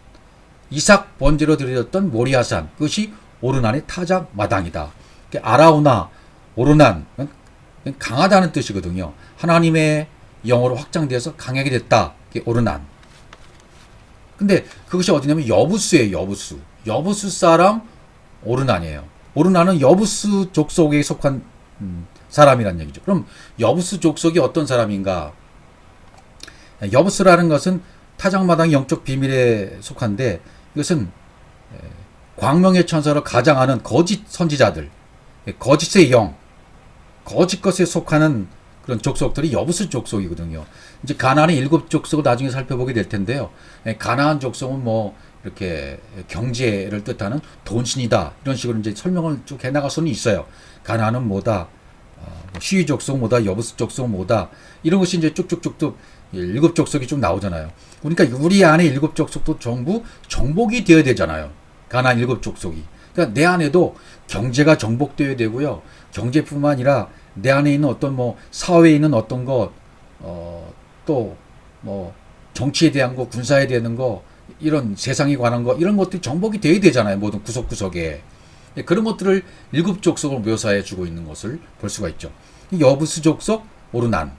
이삭 번제로 드렸던 모리아산. 그것이 오르난의 타작 마당이다. 아라우나, 오르난. 강하다는 뜻이거든요. 하나님의 영어로 확장되어서 강하게 됐다. 오르난. 근데 그것이 어디냐면 여부수예요. 여부수. 여부수 사람 오르난이에요. 오르난은 여부수 족속에 속한 사람이란 얘기죠. 그럼 여부수 족속이 어떤 사람인가? 여부수라는 것은 타작마당 영적 비밀에 속한데 이것은 광명의 천사로 가장하는 거짓 선지자들, 거짓의 영, 거짓 것에 속하는 그런 족속들이 여부수 족속이거든요. 이제 가나안의 7 족속을 나중에 살펴보게 될 텐데요. 가나안 족속은 뭐 이렇게 경제를 뜻하는 돈신이다 이런 식으로 이제 설명을 쭉 해나갈 수는 있어요. 가나안은 뭐다, 시위 족속 뭐다, 여부수 족속 뭐다 이런 것이 이제 쭉쭉쭉쭉 7 족속이 쭉 나오잖아요. 그러니까 우리 안에 7 족속도 전부 정복이 되어야 되잖아요. 가나안 7 족속이. 그러니까 내 안에도 경제가 정복되어야 되고요. 경제뿐만 아니라 내 안에 있는 어떤 뭐 사회에 있는 어떤 것, 또 뭐 정치에 대한 거, 군사에 대한 거, 이런 세상에 관한 거, 이런 것들이 정복이 되어야 되잖아요. 모든 구석구석에. 그런 것들을 7 족속을 묘사해 주고 있는 것을 볼 수가 있죠. 여부수 족속, 오르난.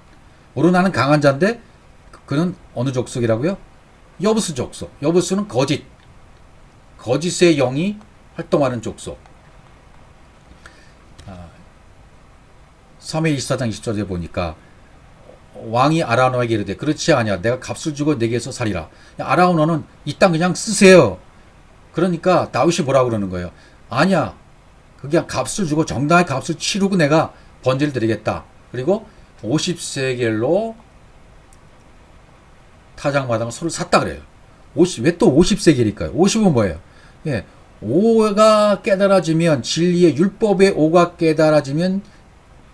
오르난은 강한 자인데 그는 어느 족속이라고요? 여부수 족속. 여부수는 거짓. 거짓의 영이 활동하는 족속. 3회 24장 20절에 보니까 왕이 아라우나에게 이르되 그렇지 아니야. 내가 값을 주고 내게서 살리라. 아라우나는 이 땅 그냥 쓰세요. 그러니까 다윗이 뭐라고 그러는 거예요? 아니야. 그냥 값을 주고 정당의 값을 치르고 내가 번제를 드리겠다. 그리고 50세겔로 타작마당 소를 샀다 그래요. 왜 또 50세겔일까요? 50은 뭐예요? 5가 깨달아지면 진리의 율법의 5가 깨달아지면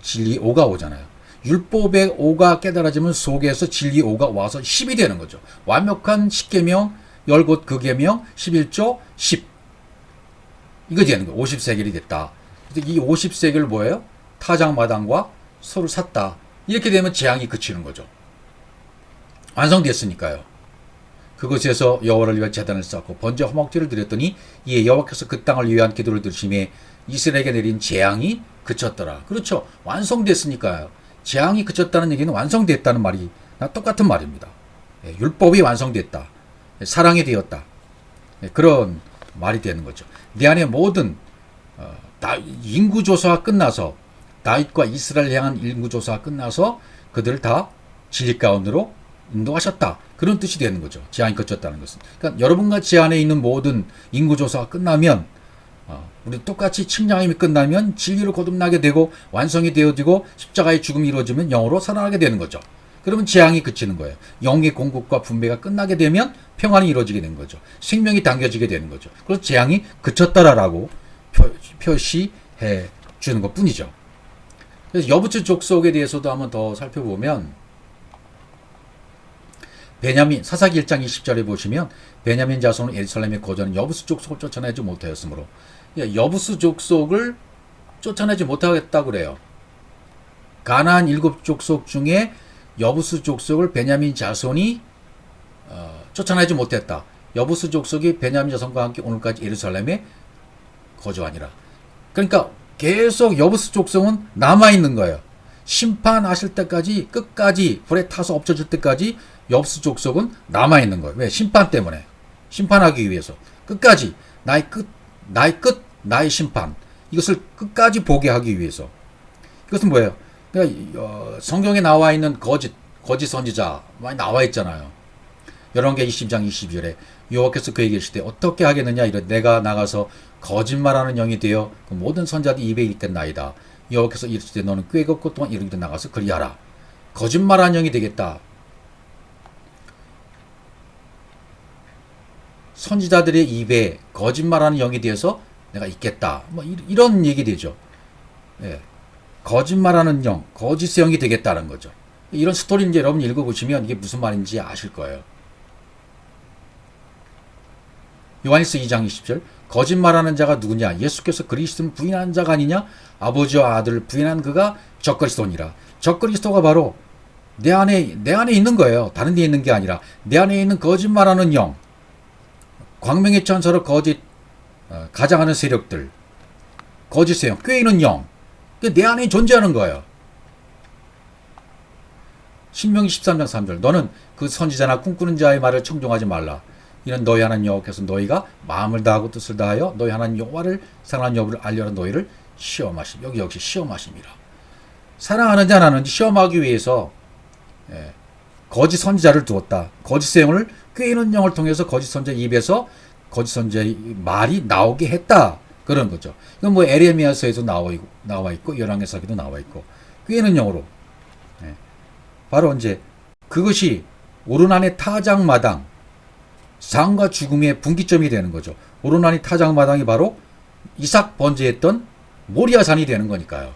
진리 5가 오잖아요. 율법의 5가 깨달아지면 속에서 진리 5가 와서 10이 되는 거죠. 완벽한 10계명, 10곧 그 계명, 11조, 10. 이거 되는 거예요. 50세겔이 됐다. 이 50세겔 뭐예요? 타작마당과 소를 샀다. 이렇게 되면 재앙이 그치는 거죠. 완성됐으니까요. 그곳에서 여호와를 위한 제단을 쌓고 번제 화목제를 드렸더니 이에 여호와께서 그 땅을 위한 기도를 들으심에 이스라엘에게 내린 재앙이 그쳤더라. 그렇죠. 완성됐으니까요. 재앙이 그쳤다는 얘기는 완성됐다는 말이 똑같은 말입니다. 율법이 완성됐다. 사랑이 되었다. 그런 말이 되는 거죠. 내 안에 모든 인구조사가 끝나서 다윗과 이스라엘 향한 인구조사가 끝나서 그들을 다 진리 가운데로 인도하셨다. 그런 뜻이 되는 거죠. 재앙이 그쳤다는 것은. 그러니까 여러분과 제 안에 있는 모든 인구조사가 끝나면 우리 똑같이 측량임이 끝나면 진리로 거듭나게 되고 완성이 되어지고 십자가의 죽음이 이루어지면 영으로 살아나게 되는 거죠. 그러면 재앙이 그치는 거예요. 영의 공급과 분배가 끝나게 되면 평안이 이루어지게 되는 거죠. 생명이 당겨지게 되는 거죠. 그래서 재앙이 그쳤다라고 표시해 주는 것 뿐이죠. 그래서 여부수 족속에 대해서도 한번 더 살펴보면 베냐민 사사기 1장 20절에 보시면 베냐민 자손은 예루살렘에 거주하는 여부수 족속을 쫓아내지 못하였으므로 여부수 족속을 쫓아내지 못하겠다고 그래요. 가나안 7족속 중에 여부수 족속을 베냐민 자손이 쫓아내지 못했다. 여부수 족속이 베냐민 자손과 함께 오늘까지 예루살렘에 거주하니라. 그러니까 계속 여부수 족속은 남아있는 거예요. 심판하실 때까지 끝까지 불에 타서 엎쳐질 때까지 여부수 족속은 남아있는 거예요. 왜? 심판 때문에. 심판하기 위해서. 끝까지 나의 끝, 나의 심판. 이것을 끝까지 보게 하기 위해서. 이것은 뭐예요? 그러니까 성경에 나와 있는 거짓 선지자 많이 나와 있잖아요. 열왕기 20장 22절에 여호와께서 그에게 이르시되 어떻게 하겠느냐 이르되 내가 나가서 거짓말하는 영이 되어 그 모든 선지자들 입에 있겠나이다. 여호와께서 이르시되 너는 꾀걷고 또한 이르기도 나가서 그리하라. 거짓말하는 영이 되겠다. 선지자들의 입에 거짓말하는 영이 되어서 내가 있겠다. 뭐 이런 얘기 되죠. 예. 거짓말하는 영, 거짓의 영이 되겠다는 거죠. 이런 스토리 이제 여러분 읽어보시면 이게 무슨 말인지 아실 거예요. 요한일서 2장 20절 거짓말하는 자가 누구냐? 예수께서 그리스도는 부인한 자가 아니냐? 아버지와 아들을 부인한 그가 적그리스도니라. 적그리스도가 바로 내 안에 있는 거예요. 다른 데 있는 게 아니라 내 안에 있는 거짓말하는 영, 광명의 천사로 가장하는 세력들, 거짓의 영, 꾀이는 영, 내 안에 존재하는 거예요. 신명기 13장 3절 너는 그 선지자나 꿈꾸는 자의 말을 청종하지 말라. 이는 너희 하나님 여호와께서 너희가 마음을 다하고 뜻을 다하여 너희 하나님 여호와를 사랑하는 여부를 알려라 너희를 시험하심. 여기 역시 시험하심이라. 사랑하는지 안 하는지 시험하기 위해서 거짓 선지자를 두었다. 거짓의 영을 꾀이는 영을 통해서 거짓 선지자 입에서 거짓 선지자의 말이 나오게 했다. 그런 거죠. 이건 뭐 에레미야서에도 나와 있고 열왕기서에도 나와 있고 꾀이는 영으로 바로 이제 그것이 오르난의 타작마당 삶과 죽음의 분기점이 되는 거죠. 오르난의 타작마당이 바로 이삭 번제했던 모리아산이 되는 거니까요.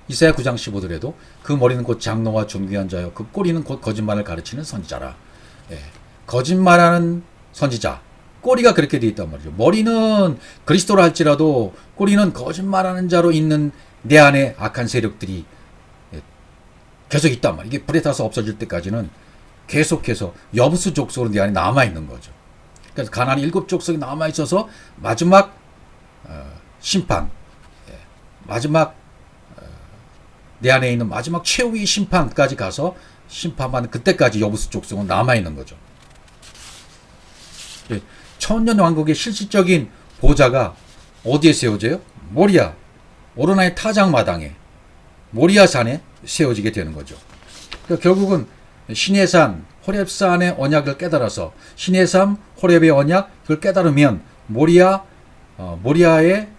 이사야 9장 15절에도 그 머리는 곧 장로와 존귀한 자여 그 꼬리는 곧 거짓말을 가르치는 선지자라. 거짓말하는 선지자. 꼬리가 그렇게 되어 있단 말이죠. 머리는 그리스도라 할지라도 꼬리는 거짓말하는 자로 있는 내 안에 악한 세력들이 계속 있단 말이에요. 이게 불에 타서 없어질 때까지는 계속해서 여부수 족속으로 내 안에 남아있는 거죠. 그래서 가나안 7족속이 남아있어서 마지막 심판, 마지막 내 안에 있는 마지막 최후의 심판까지 가서 심판받는 그때까지 여부수 족속은 남아있는 거죠. 천년 왕국의 실질적인 보좌가 어디에 세워져요? 모리아, 오르나의 타작마당에 모리아산에 세워지게 되는 거죠. 그러니까 결국은 신의 산, 호렙산의 언약을 깨달아서 신의 산, 호렙의 언약을 깨달으면 모리아의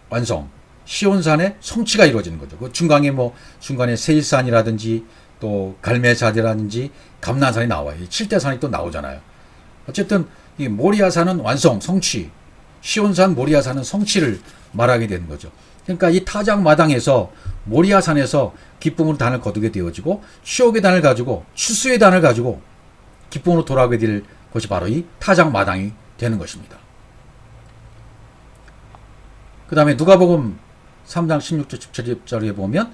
완성, 시온산의 성취가 이루어지는 거죠. 그 중간에 세일산이라든지 또 갈멜산이라든지 감난산이 나와요. 7대산이 또 나오잖아요. 어쨌든 이 모리아산은 완성, 성취, 시온산, 모리아산은 성취를 말하게 되는 거죠. 그러니까 이 타작마당에서 모리아산에서 기쁨으로 단을 거두게 되어지고 추억의 단을 가지고 추수의 단을 가지고 기쁨으로 돌아오게 될 것이 바로 이 타작마당이 되는 것입니다. 그 다음에 누가복음 3장 16절 17절에 보면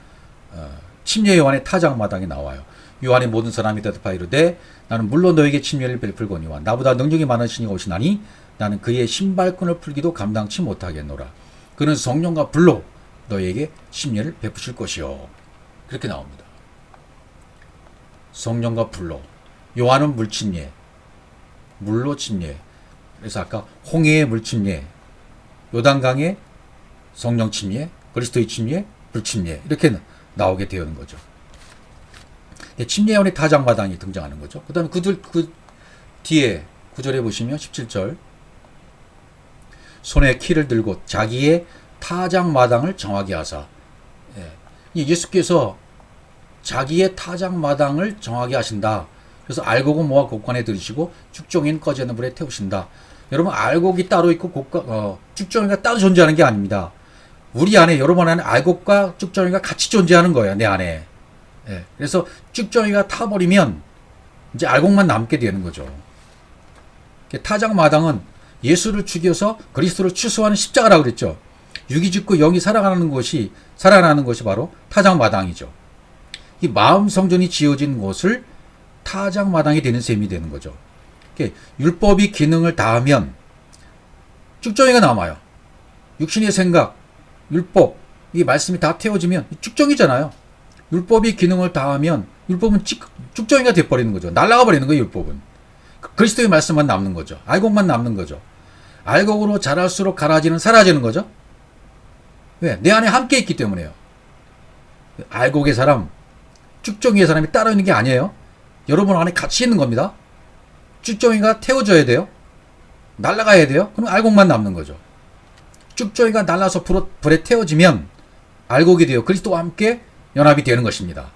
침례 요한의 타작마당이 나와요. 요한의 모든 사람이 대답하여 이르되 나는 물론 너에게 침례를 베풀거니와 나보다 능력이 많으신 이가 오시나니 나는 그의 신발끈을 풀기도 감당치 못하겠노라. 그는 성령과 불로 너에게 침례를 베푸실 것이요. 그렇게 나옵니다. 성령과 불로. 요한은 물침례, 물로 침례. 그래서 아까 홍해의 물침례, 요단강의 성령 침례, 그리스도의 침례, 불침례 이렇게 나오게 되는 거죠. 침례원의 타작마당이 등장하는 거죠. 그 다음에 그 뒤에 구절에 보시면 17절 손에 키를 들고 자기의 타작마당을 정하게 하사. 예수께서 자기의 타작마당을 정하게 하신다. 그래서 알곡은 모아 곡간에 들이시고 죽종이는 꺼지 않는 불에 태우신다. 여러분, 알곡이 따로 있고 죽종이가 따로 존재하는 게 아닙니다. 우리 안에, 여러분 안에 알곡과 죽종이가 같이 존재하는 거예요. 내 안에. 그래서 죽종이가 타버리면 이제 알곡만 남게 되는 거죠. 타작마당은 예수를 죽여서 그리스도를 추수하는 십자가라고 그랬죠. 육이 죽고 영이 살아나는 것이 바로 타작마당이죠. 이 마음 성전이 지어진 곳을 타작마당이 되는 셈이 되는 거죠. 율법이 기능을 다하면 쭉정이가 남아요. 육신의 생각, 율법, 이 말씀이 다 태워지면 쭉정이잖아요. 율법이 기능을 다하면 율법은 쭉정이가 돼버리는 거죠. 날아가 버리는 거예요. 율법은. 그리스도의 말씀만 남는 거죠. 알곡만 남는 거죠. 알곡으로 자랄수록 사라지는 거죠. 왜? 내 안에 함께 있기 때문에요. 알곡의 사람, 쭉정이의 사람이 따로 있는 게 아니에요. 여러분 안에 같이 있는 겁니다. 쭉정이가 태워져야 돼요. 날아가야 돼요. 그럼 알곡만 남는 거죠. 쭉정이가 날아서 불에 태워지면 알곡이 돼요. 그리스도와 함께 연합이 되는 것입니다.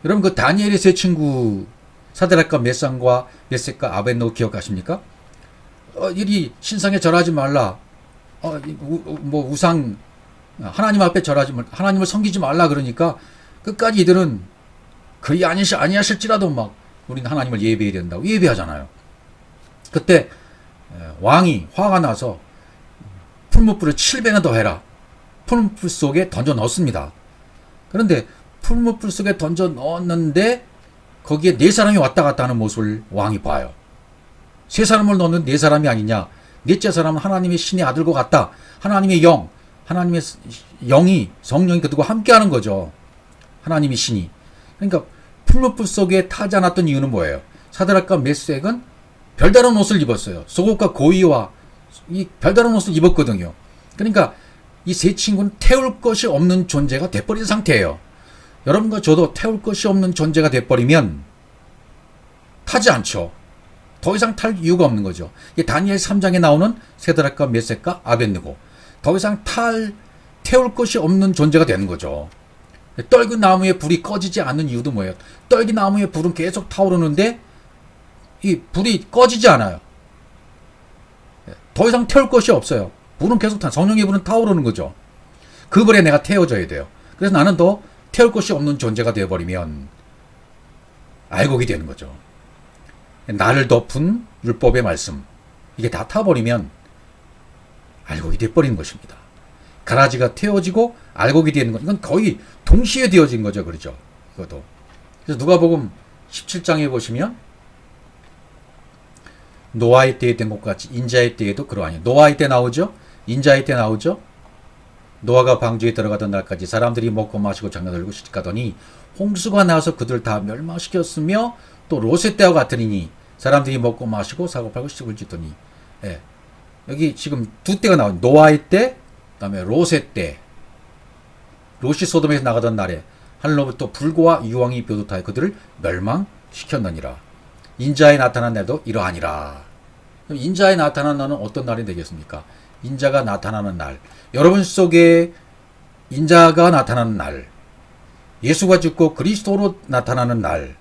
여러분, 그 다니엘의 세 친구 사드락과 메상과 메섹과 아벳노고 기억하십니까? 이리 신상에 절하지 말라. 우상 하나님 앞에 절하지 말, 하나님을 섬기지 말라 그러니까 끝까지 이들은 그리 아니하실지라도 막 우리는 하나님을 예배해야 된다고 예배하잖아요. 그때 왕이 화가 나서 풀무불을 7배나 더 해라. 풀무불 속에 던져 넣습니다. 그런데 풀무불 속에 던져 넣었는데 거기에 네 사람이 왔다 갔다 하는 모습을 왕이 봐요. 세 사람을 넣는 네 사람이 아니냐. 넷째 사람은 하나님의 신의 아들과 같다. 하나님의 영, 하나님의 영이, 성령이 그들과 함께하는 거죠. 하나님의 신이. 그러니까 풀무불 속에 타지 않았던 이유는 뭐예요? 사드락과 메섹은 별다른 옷을 입었어요. 속옷과 고위와 이 별다른 옷을 입었거든요. 그러니까 이 세 친구는 태울 것이 없는 존재가 돼버린 상태예요. 여러분과 저도 태울 것이 없는 존재가 돼버리면 타지 않죠. 더 이상 탈 이유가 없는 거죠. 이게 다니엘 3장에 나오는 세드락과 메섹과 아벳느고. 더 이상 태울 것이 없는 존재가 되는 거죠. 떨기 나무에 불이 꺼지지 않는 이유도 뭐예요? 떨기 나무에 불은 계속 타오르는데 이 불이 꺼지지 않아요. 더 이상 태울 것이 없어요. 불은 계속 성령의 불은 타오르는 거죠. 그 불에 내가 태워져야 돼요. 그래서 나는 더 태울 것이 없는 존재가 되어버리면 알곡이 되는 거죠. 나를 덮은 율법의 말씀, 이게 다 타버리면 알곡이 돼버리는 것입니다. 가라지가 태워지고 알곡이 되는 것, 이건 거의 동시에 되어진 거죠. 그렇죠? 이것도. 그래서 누가복음 17장에 보시면 노아의 때에 된 것 같이 인자의 때에도 그러하니. 노아의 때 나오죠? 인자의 때 나오죠? 노아가 방주에 들어가던 날까지 사람들이 먹고 마시고 장난들고 시집가더니 홍수가 나서 그들 다 멸망시켰으며 또 롯의 때와 같으니 사람들이 먹고 마시고 사고 팔고 시집을 짓더니. 여기 지금 두 때가 나와요. 노아의 때, 그 다음에 롯의 때. 롯이 소돔에서 나가던 날에 하늘로부터 불과 유황이 벼도타여 그들을 멸망시켰느니라. 인자에 나타난 날도 이러하니라. 그럼 인자에 나타난 날은 어떤 날이 되겠습니까? 인자가 나타나는 날. 여러분 속에 인자가 나타나는 날. 예수가 죽고 그리스도로 나타나는 날.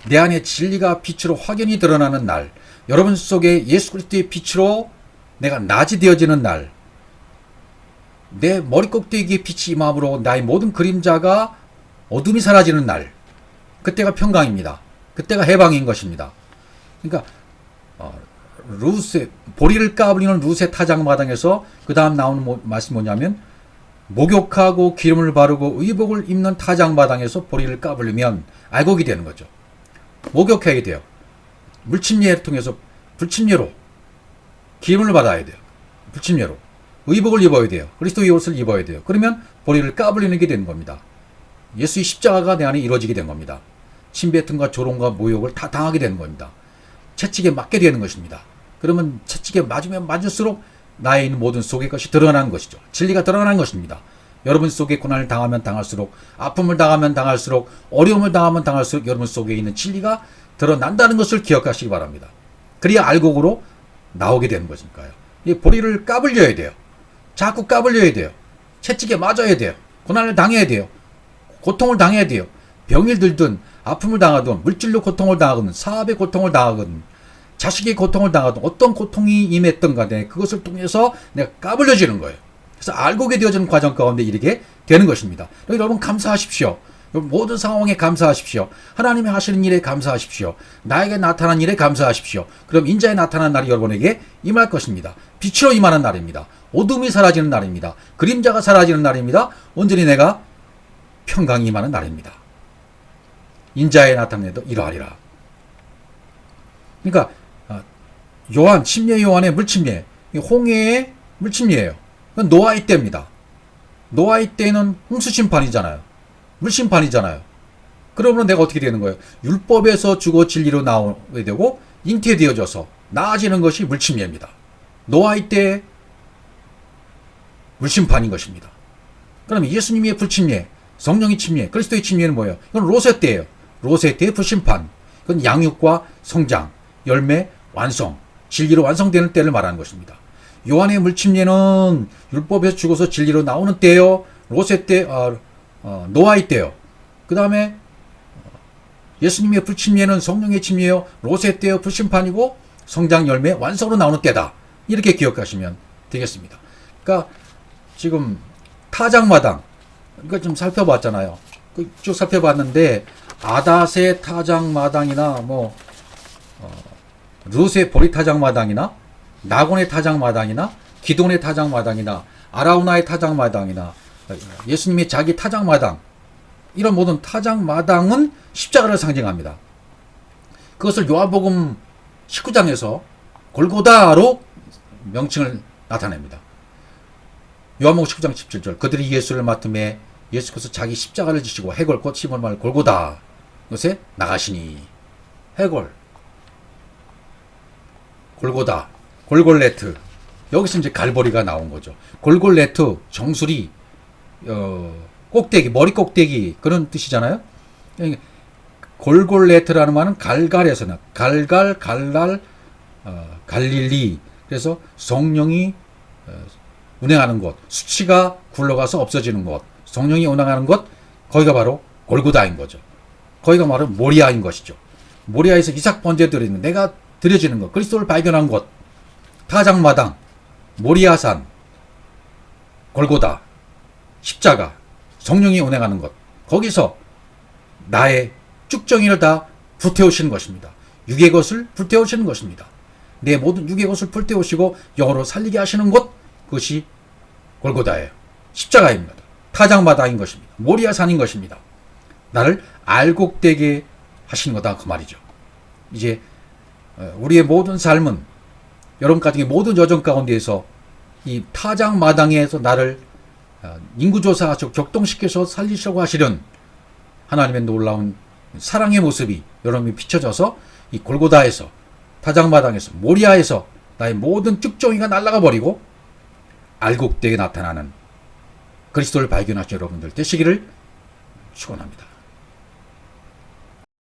내 안에 진리가 빛으로 확연히 드러나는 날. 여러분 속에 예수 그리스도의 빛으로 내가 낮이 되어지는 날. 내 머리 꼭대기에 빛이 임함으로 나의 모든 그림자가 어둠이 사라지는 날. 그때가 평강입니다. 그때가 해방인 것입니다. 그러니까 보리를 까불리는 룻의 타작마당에서 그 다음 나오는 말씀이 뭐냐면 목욕하고 기름을 바르고 의복을 입는 타작마당에서 보리를 까불리면 알곡이 되는 거죠. 목욕해야 돼요. 물침례를 통해서 불침례로 기름을 받아야 돼요. 불침례로 의복을 입어야 돼요. 그리스도의 옷을 입어야 돼요. 그러면 보리를 까불리는 게 되는 겁니다. 예수의 십자가가 내 안에 이루어지게 된 겁니다. 침뱉음과 조롱과 모욕을 다 당하게 되는 겁니다. 채찍에 맞게 되는 것입니다. 그러면 채찍에 맞으면 맞을수록 나에 있는 모든 속의 것이 드러나는 것이죠. 진리가 드러나는 것입니다. 여러분 속에 고난을 당하면 당할수록, 아픔을 당하면 당할수록, 어려움을 당하면 당할수록 여러분 속에 있는 진리가 드러난다는 것을 기억하시기 바랍니다. 그래야 알곡으로 나오게 되는 것이니까요. 이 보리를 까불려야 돼요. 자꾸 까불려야 돼요. 채찍에 맞아야 돼요. 고난을 당해야 돼요. 고통을 당해야 돼요. 병이 들든 아픔을 당하든 물질로 고통을 당하든 사업의 고통을 당하든 자식의 고통을 당하든 어떤 고통이 임했던 간에 그것을 통해서 내가 까불려지는 거예요. 그래서 알곡이 되어지는 과정 가운데 이르게 되는 것입니다. 여러분 감사하십시오. 모든 상황에 감사하십시오. 하나님이 하시는 일에 감사하십시오. 나에게 나타난 일에 감사하십시오. 그럼 인자에 나타난 날이 여러분에게 임할 것입니다. 빛으로 임하는 날입니다. 어둠이 사라지는 날입니다. 그림자가 사라지는 날입니다. 온전히 내가 평강이 임하는 날입니다. 인자에 나타내도 이러하리라. 그러니까 요한, 침례 요한의 물침례, 홍해의 물침례예요. 노아의 때입니다. 노아의 때는 홍수심판이잖아요. 물심판이잖아요. 그러면 내가 어떻게 되는 거예요? 율법에서 죽어 진리로 나오게 되고 잉태되어져서 나아지는 것이 물침례입니다. 노아의 때 물심판인 것입니다. 그럼 예수님의 불침례, 성령의 침례, 그리스도의 침례는 뭐예요? 이건 로세 때예요. 로세 때의 불심판. 그건 양육과 성장, 열매, 완성, 진리로 완성되는 때를 말하는 것입니다. 요한의 물침례는 율법에서 죽어서 진리로 나오는 때예요. 로세 때, 노아의 때요. 그 다음에 예수님의 불침례는 성령의 침례요. 로세 때요. 불심판이고 성장, 열매, 완성으로 나오는 때다. 이렇게 기억하시면 되겠습니다. 그러니까 지금 타작마당, 그러니까 좀 살펴봤잖아요. 쭉 살펴봤는데 아닷의 타작마당이나 룻의 보리 타작마당이나 나곤의 타작마당이나 기돈의 타작마당이나 아라우나의 타작마당이나 예수님의 자기 타작마당, 이런 모든 타작마당은 십자가를 상징합니다. 그것을 요한복음 19장에서 골고다로 명칭을 나타냅니다. 요한복음 19장 17절, 그들이 예수를 맡음에 예수께서 자기 십자가를 지시고 해골 곧 씹은 말 골고다 것에 나가시니. 해골, 골고다, 골골레트, 여기서 이제 갈보리가 나온 거죠. 골골레트, 정수리, 꼭대기, 머리 꼭대기, 그런 뜻이잖아요. 골골레트라는 말은 갈갈에서나 갈갈, 갈랄, 갈릴리. 그래서 성령이 운행하는 곳, 수치가 굴러가서 없어지는 곳, 성령이 운행하는 곳, 거기가 바로 골고다인 거죠. 거기가 바로 모리아인 것이죠. 모리아에서 이삭 번제에 드리는, 내가 드려지는 것, 그리스도를 발견한 곳, 타작마당, 모리아산, 골고다, 십자가, 성령이 운행하는 것, 거기서 나의 쭉정이를 다 불태우시는 것입니다. 육의 것을 불태우시는 것입니다. 내 모든 육의 것을 불태우시고 영으로 살리게 하시는 곳, 그것이 골고다예요. 십자가입니다. 타작마당인 것입니다. 모리아산인 것입니다. 나를 알곡되게 하시는 거다, 그 말이죠. 이제 우리의 모든 삶은, 여러분 가정의 모든 여정 가운데에서 이 타작마당에서 나를 인구조사하시고 격동시켜서 살리시려고 하시는 하나님의 놀라운 사랑의 모습이 여러분이 비춰져서 이 골고다에서, 타작마당에서, 모리아에서 나의 모든 쭉정이가 날아가 버리고 알곡되게 나타나는 그리스도를 발견하신 여러분들 되시기를 축원합니다.